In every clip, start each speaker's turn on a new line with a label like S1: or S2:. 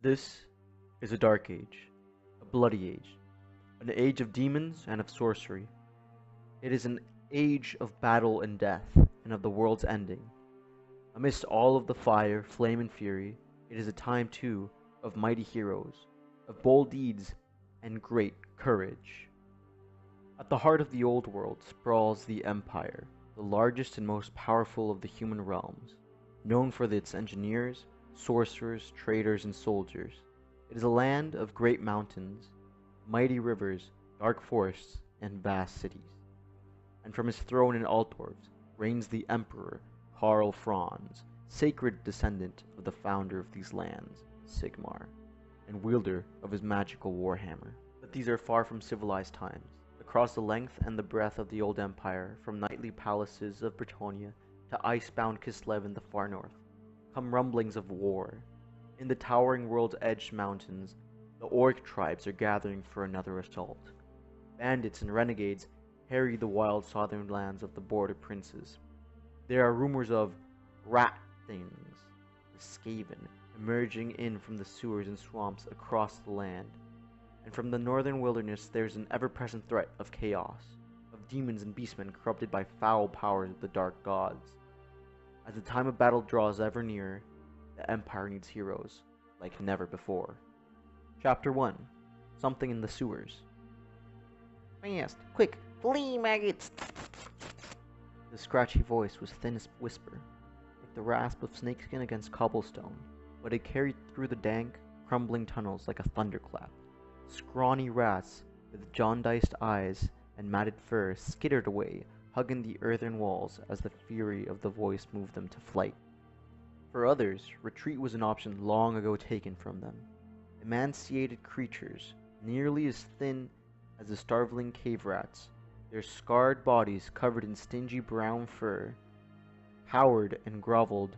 S1: This is a dark age, a bloody age, an age of demons and of sorcery. It is an age of battle and death, and of the world's ending. Amidst all of the fire, flame, and fury, it is a time, too, of mighty heroes, of bold deeds, and great courage. At the heart of the old world sprawls the Empire, the largest and most powerful of the human realms, known for its engineers, sorcerers, traders, and soldiers. It is a land of great mountains, mighty rivers, dark forests, and vast cities. And from his throne in Altdorf reigns the Emperor Karl Franz, sacred descendant of the founder of these lands, Sigmar, and wielder of his magical warhammer. But these are far from civilized times. Across the length and the breadth of the old empire, from knightly palaces of Britannia to ice-bound Kislev in the far north, come rumblings of war. In the towering world's edge mountains, the orc tribes are gathering for another assault. Bandits and renegades harry the wild southern lands of the border princes. There are rumors of rat things, the Skaven, emerging in from the sewers and swamps across the land. And from the northern wilderness there is an ever-present threat of chaos, of demons and beastmen corrupted by foul powers of the dark gods. As the time of battle draws ever nearer, the Empire needs heroes like never before. Chapter 1. Something in the Sewers.
S2: Fast, quick, flee, maggots!
S1: The scratchy voice was thin as whisper, like the rasp of snakeskin against cobblestone, but it carried through the dank, crumbling tunnels like a thunderclap. Scrawny rats with jaundiced eyes and matted fur skittered away, hugging the earthen walls as the fury of the voice moved them to flight. For others, retreat was an option long ago taken from them. Emaciated creatures, nearly as thin as the starveling cave rats, their scarred bodies covered in stingy brown fur, cowered and groveled,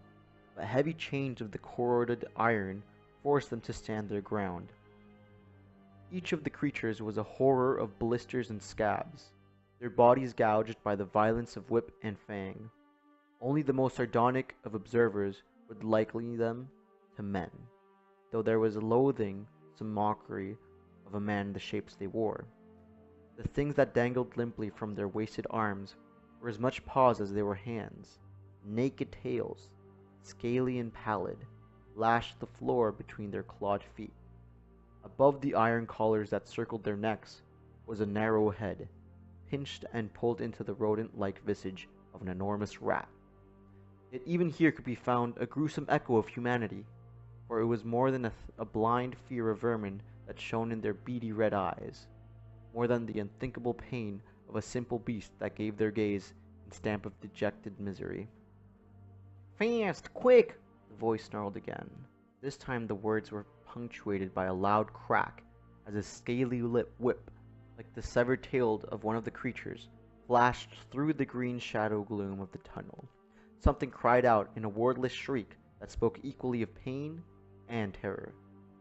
S1: but heavy chains of the corroded iron forced them to stand their ground. Each of the creatures was a horror of blisters and scabs, their bodies gouged by the violence of whip and fang. Only the most sardonic of observers would liken them to men, though there was a loathing, some mockery of a man in the shapes they wore. The things that dangled limply from their wasted arms were as much paws as they were hands. Naked tails, scaly and pallid, lashed the floor between their clawed feet. Above the iron collars that circled their necks was a narrow head, pinched and pulled into the rodent-like visage of an enormous rat. Yet even here could be found a gruesome echo of humanity, for it was more than a blind fear of vermin that shone in their beady red eyes, more than the unthinkable pain of a simple beast that gave their gaze a stamp of dejected misery.
S2: Fast, quick!
S1: The voice snarled again. This time the words were punctuated by a loud crack as a scaly whip, like the severed tail of one of the creatures, flashed through the green shadow gloom of the tunnel. Something cried out in a wordless shriek that spoke equally of pain and terror.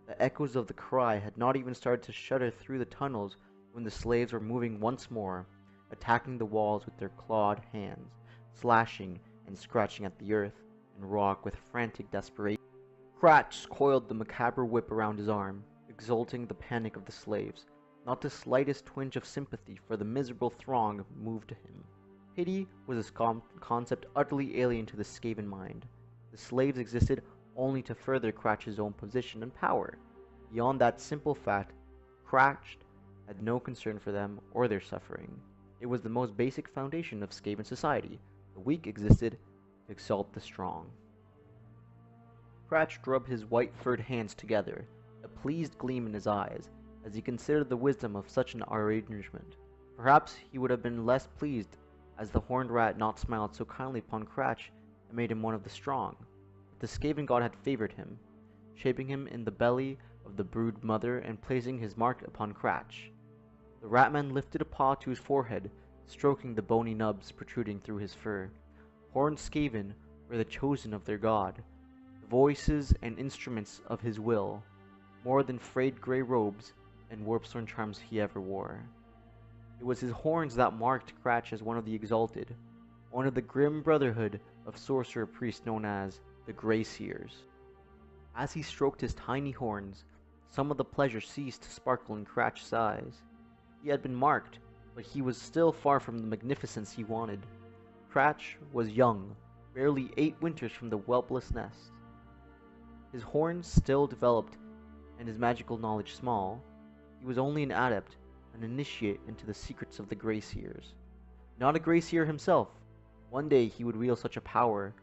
S1: The echoes of the cry had not even started to shudder through the tunnels when the slaves were moving once more, attacking the walls with their clawed hands, slashing and scratching at the earth and rock with frantic desperation. Cratch coiled the macabre whip around his arm, exulting the panic of the slaves. Not the slightest twinge of sympathy for the miserable throng moved him. Pity was a concept utterly alien to the Skaven mind. The slaves existed only to further Cratch's own position and power. Beyond that simple fact, Cratch had no concern for them or their suffering. It was the most basic foundation of Skaven society. The weak existed to exalt the strong. Cratch rubbed his white furred hands together, a pleased gleam in his eyes, as he considered the wisdom of such an arrangement. Perhaps he would have been less pleased as the horned rat not smiled so kindly upon Cratch and made him one of the strong. But the Skaven god had favored him, shaping him in the belly of the brood mother and placing his mark upon Cratch. The ratman lifted a paw to his forehead, stroking the bony nubs protruding through his fur. Horned Skaven were the chosen of their god, the voices and instruments of his will, more than frayed grey robes and warpstone charms he ever wore. It was his horns that marked Cratch as one of the exalted, one of the grim brotherhood of sorcerer priests known as the Grey Seers. As he stroked his tiny horns, some of the pleasure ceased to sparkle in Cratch's eyes. He had been marked, but he was still far from the magnificence he wanted. Cratch was young, barely 8 winters from the whelpless nest. His horns still developed and his magical knowledge small. He was only an adept, an initiate into the secrets of the Grey Seers. Not a Grey Seer himself. One day he would wield such a power,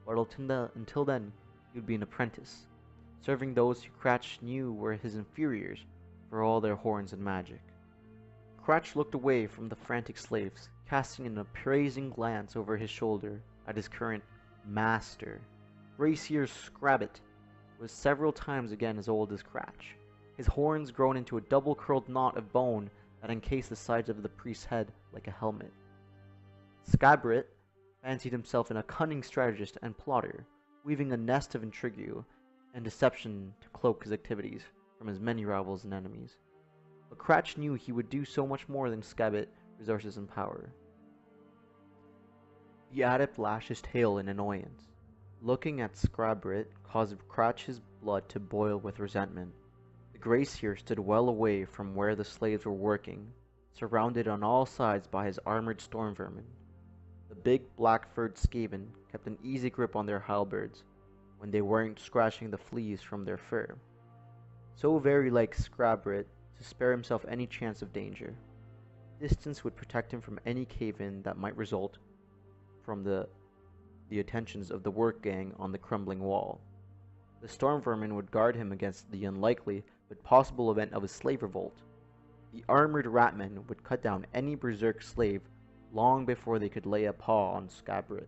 S1: but until then he would be an apprentice, serving those who Cratch knew were his inferiors for all their horns and magic. Cratch looked away from the frantic slaves, casting an appraising glance over his shoulder at his current master. Grey Seer Scrabbit was several times again as old as Cratch, his horns grown into a double-curled knot of bone that encased the sides of the priest's head like a helmet. Scabrit fancied himself in a cunning strategist and plotter, weaving a nest of intrigue and deception to cloak his activities from his many rivals and enemies. But Cratch knew he would do so much more than Scabrit resources and power. The adept lashed his tail in annoyance. Looking at Scabrit caused Cratch's blood to boil with resentment. The Grey Seer stood well away from where the slaves were working, surrounded on all sides by his armored storm vermin. The big black-furred Skaven kept an easy grip on their halberds when they weren't scratching the fleas from their fur. So very like Scabrit to spare himself any chance of danger. Distance would protect him from any cave-in that might result from the attentions of the work gang on the crumbling wall. The storm vermin would guard him against the unlikely but possible event of a slave revolt. The armored ratmen would cut down any berserk slave long before they could lay a paw on Scabrit.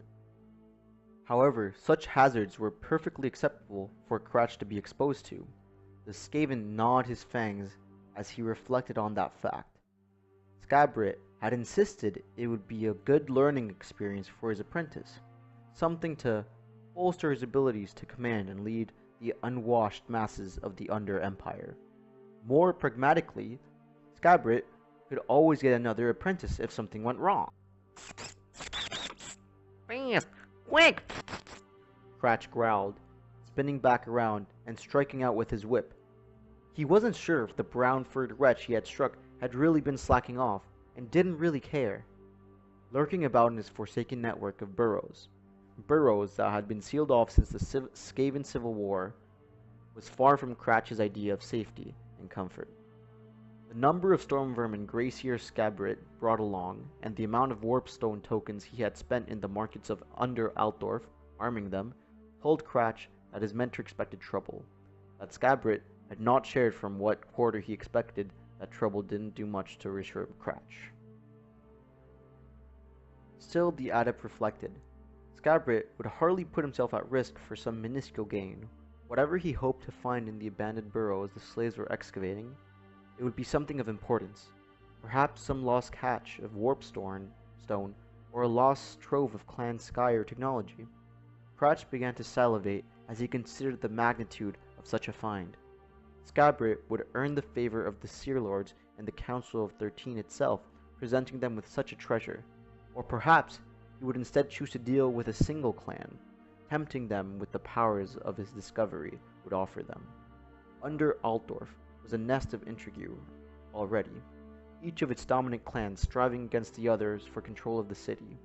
S1: However, such hazards were perfectly acceptable for Cratch to be exposed to. The Skaven gnawed his fangs as he reflected on that fact. Scabrit had insisted it would be a good learning experience for his apprentice, something to bolster his abilities to command and lead the unwashed masses of the Under Empire. More pragmatically, Scabrit could always get another apprentice if something went wrong.
S2: Fast! Quick!
S1: Cratch growled, spinning back around and striking out with his whip. He wasn't sure if the brown-furred wretch he had struck had really been slacking off, and didn't really care. Lurking about in his forsaken network of burrows that had been sealed off since the Skaven Civil War, was far from Cratch's idea of safety and comfort. The number of storm vermin Grey Seer Scabrit brought along, and the amount of warpstone tokens he had spent in the markets of Under Altdorf arming them, told Cratch that his mentor expected trouble. That Scabrit had not shared from what quarter he expected, that trouble didn't do much to reassure Cratch. Still, the adept reflected. Scabrit would hardly put himself at risk for some minuscule gain. Whatever he hoped to find in the abandoned burrows the slaves were excavating, it would be something of importance. Perhaps some lost catch of warpstone, or a lost trove of Clan Skyer technology. Cratch began to salivate as he considered the magnitude of such a find. Scabrit would earn the favor of the Seer Lords and the Council of 13 itself, presenting them with such a treasure. Or perhaps he would instead choose to deal with a single clan, tempting them with the powers of his discovery would offer them. Under Altdorf was a nest of intrigue already, each of its dominant clans striving against the others for control of the city,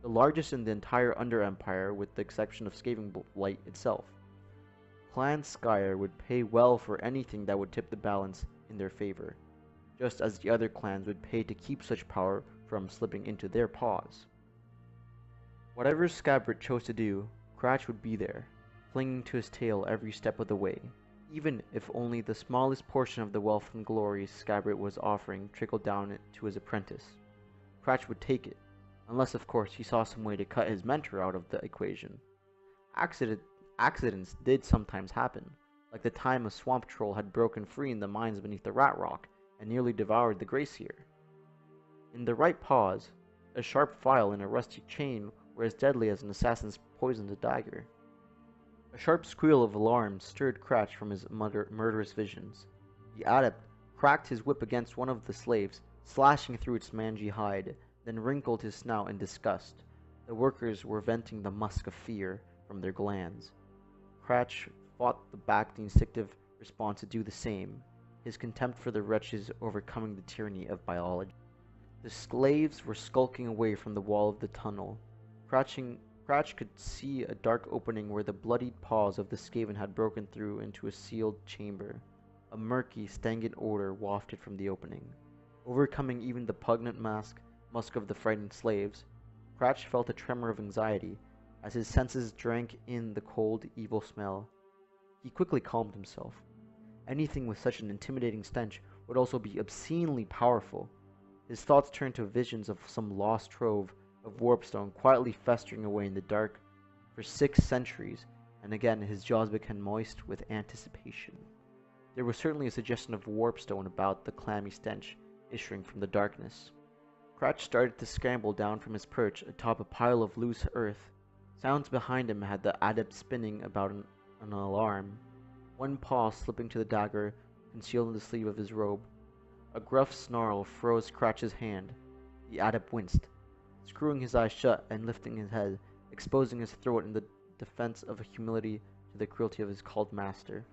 S1: the largest in the entire Under Empire with the exception of Skavenblight itself. Clan Skyer would pay well for anything that would tip the balance in their favor, just as the other clans would pay to keep such power from slipping into their paws. Whatever Scabrit chose to do, Cratch would be there, clinging to his tail every step of the way, even if only the smallest portion of the wealth and glory Scabrit was offering trickled down to his apprentice. Cratch would take it, unless of course he saw some way to cut his mentor out of the equation. Accidents did sometimes happen, like the time a swamp troll had broken free in the mines beneath the Rat Rock and nearly devoured the Grey Seer. In the right paws, a sharp file and a rusty chain were as deadly as an assassin's poisoned dagger. A sharp squeal of alarm stirred Cratch from his murderous visions. The adept cracked his whip against one of the slaves, slashing through its mangy hide, then wrinkled his snout in disgust. The workers were venting the musk of fear from their glands. Cratch fought back the instinctive response to do the same, his contempt for the wretches overcoming the tyranny of biology. The slaves were skulking away from the wall of the tunnel. Cratch could see a dark opening where the bloodied paws of the Skaven had broken through into a sealed chamber. A murky, stagnant odor wafted from the opening. Overcoming even the pungent musk of the frightened slaves, Cratch felt a tremor of anxiety as his senses drank in the cold, evil smell. He quickly calmed himself. Anything with such an intimidating stench would also be obscenely powerful. His thoughts turned to visions of some lost trove of warpstone quietly festering away in the dark for 6 centuries, and again his jaws became moist with anticipation. There was certainly a suggestion of warpstone about the clammy stench issuing from the darkness. Cratch started to scramble down from his perch atop a pile of loose earth. Sounds behind him had the adept spinning about an alarm, one paw slipping to the dagger concealed in the sleeve of his robe. A gruff snarl froze Cratch's hand. The adept winced, screwing his eyes shut and lifting his head, exposing his throat in the defense of humility to the cruelty of his called master.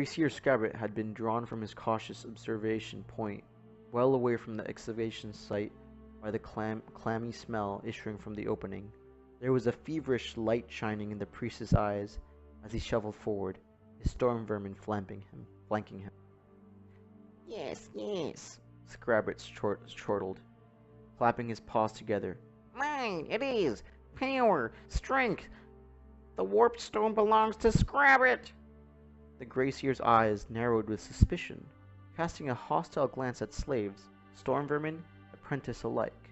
S1: Seer Scabbert had been drawn from his cautious observation point, well away from the excavation site by the clammy smell issuing from the opening. There was a feverish light shining in the priest's eyes as he shuffled forward, his storm vermin flanking him.
S2: Yes, yes.
S1: Scabbert chortled, clapping his paws together.
S2: Mine, it is. Power, strength. The warped stone belongs to Scrabbit.
S1: The Grey Seer's eyes narrowed with suspicion, casting a hostile glance at slaves, storm vermin, apprentice alike.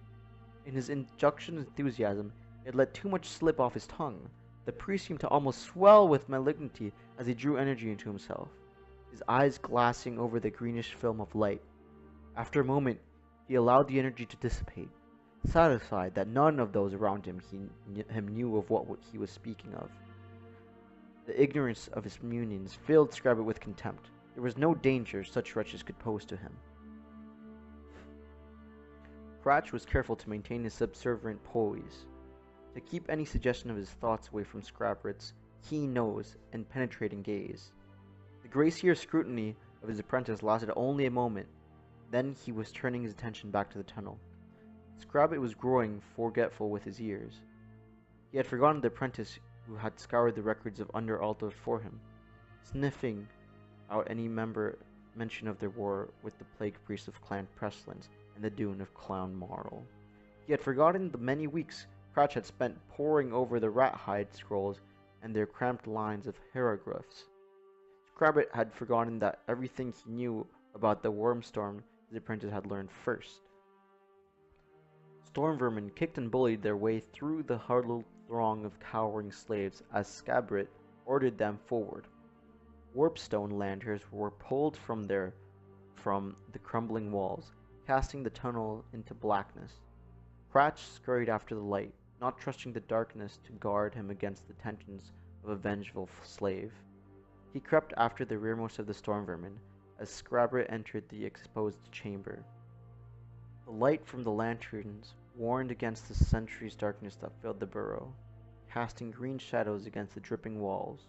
S1: In his injunction enthusiasm, he had let too much slip off his tongue. The priest seemed to almost swell with malignity as he drew energy into himself, his eyes glassing over the greenish film of light. After a moment, he allowed the energy to dissipate, satisfied that none of those around him knew of what he was speaking of. The ignorance of his minions filled Scrabbit with contempt. There was no danger such wretches could pose to him. Cratch was careful to maintain his subservient poise, to keep any suggestion of his thoughts away from Scrabbit's keen nose and penetrating gaze. The Grey Seer's scrutiny of his apprentice lasted only a moment. Then he was turning his attention back to the tunnel. Scrabbit was growing forgetful with his years. He had forgotten the apprentice who had scoured the records of Underalter for him, sniffing out any mention of their war with the plague priest of Clan Pestilence and the Dune of Clown Marl. He had forgotten the many weeks Cratch had spent poring over the rat-hide scrolls and their cramped lines of hieroglyphs. Scrabbit had forgotten that everything he knew about the wormstorm his apprentice had learned first. Storm vermin kicked and bullied their way through the huddled throng of cowering slaves as Scabbert ordered them forward. Warpstone lanterns were pulled from the crumbling walls, casting the tunnel into blackness. Cratch scurried after the light, not trusting the darkness to guard him against the tensions of a vengeful slave. He crept after the rearmost of the storm vermin as Scabbert entered the exposed chamber. The light from the lanterns warned against the centuries' darkness that filled the burrow, casting green shadows against the dripping walls.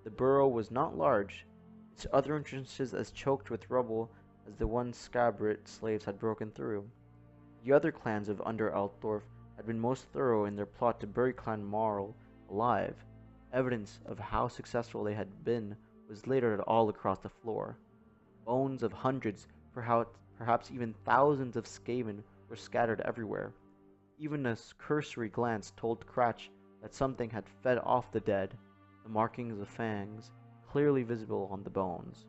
S1: The burrow was not large, its other entrances as choked with rubble as the one Scabbert slaves had broken through. The other clans of Under Altdorf had been most thorough in their plot to bury Clan Marl alive. Evidence of how successful they had been was littered all across the floor. Bones of hundreds, perhaps even thousands of Skaven were scattered everywhere. Even a cursory glance told Cratch that something had fed off the dead, the markings of fangs clearly visible on the bones,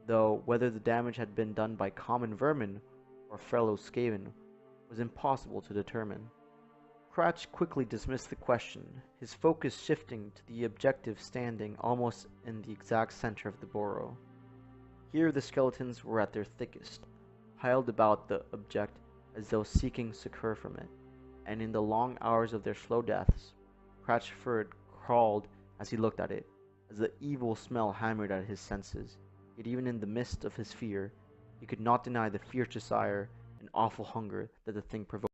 S1: though whether the damage had been done by common vermin or fellow Skaven was impossible to determine. Cratch quickly dismissed the question, his focus shifting to the objective standing almost in the exact center of the burrow. Here the skeletons were at their thickest, piled about the object as though seeking succor from it, and in the long hours of their slow deaths, Cratch's fur crawled as he looked at it, as the evil smell hammered at his senses. Yet even in the midst of his fear, he could not deny the fierce desire and awful hunger that the thing provoked.